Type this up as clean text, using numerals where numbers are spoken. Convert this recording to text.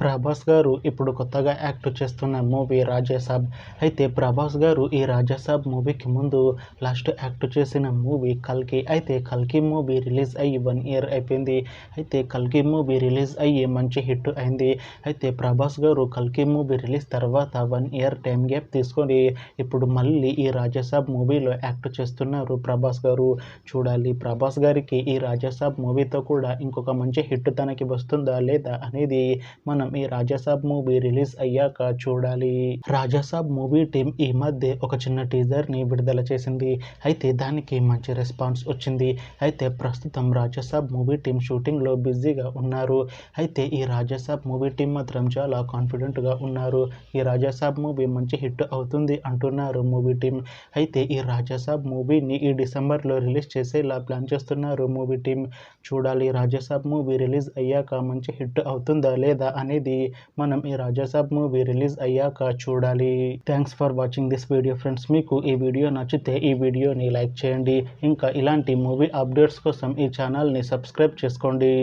ప్రభాస్ గారు ఇప్పుడు కొత్తగా యాక్ట్ చేస్తున్న మూవీ రాజాసాబ్. అయితే ప్రభాస్ గారు ఈ రాజాసాబ్ మూవీకి ముందు లాస్ట్ యాక్ట్ చేసిన మూవీ కల్కి. అయితే కల్కి మూవీ రిలీజ్ అయ్యి 1 ఇయర్ అయిపోయింది. అయితే కల్కి మూవీ రిలీజ్ అయ్యి మంచి హిట్ అయింది. అయితే ప్రభాస్ గారు కల్కి మూవీ రిలీజ్ తర్వాత 1 ఇయర్ టైం గ్యాప్ తీసుకొని ఇప్పుడు మళ్ళీ ఈ రాజాసాబ్ మూవీలో యాక్ట్ చేస్తున్నారు ప్రభాస్ గారు. చూడాలి ప్రభాస్ గారికి ఈ రాజాసాబ్ మూవీతో కూడా ఇంకొక మంచి హిట్ తనకి వస్తుందా లేదా అనేది మనం ఈ రాజాసాబ్ మూవీ రిలీజ్ అయ్యాక చూడాలి. రాజాసాబ్ మూవీ టీం ఈ మధ్య ఒక చిన్న టీజర్ని విడుదల చేసింది. అయితే దానికి మంచి రెస్పాన్స్ వచ్చింది. అయితే ప్రస్తుతం రాజాసాబ్ మూవీ టీం షూటింగ్లో బిజీగా ఉన్నారు. అయితే ఈ రాజాసాబ్ మూవీ టీం మాత్రం చాలా కాన్ఫిడెంట్గా ఉన్నారు. ఈ రాజాసాబ్ మూవీ మంచి హిట్ అవుతుంది అంటున్నారు మూవీ టీం. అయితే ఈ రాజాసాబ్ మూవీని ఈ డిసెంబర్లో రిలీజ్ చేసేలా ప్లాన్ చేస్తున్నారు మూవీ టీం. చూడాలి రాజాసాబ్ మూవీ రిలీజ్ అయ్యాక మంచి హిట్ అవుతుందా లేదా అనేది మనం ఈ రాజాసాబ్ మూవీ రిలీజ్ అయ్యాక చూడాలి. Thanks for watching this video friends. మీకు ఈ వీడియో నచ్చితే ఈ వీడియోని లైక్ చేయండి. ఇంకా ఇలాంటి మూవీ అప్డేట్స్ కోసం ఈ ఛానల్ని సబ్స్క్రైబ్ చేసుకోండి.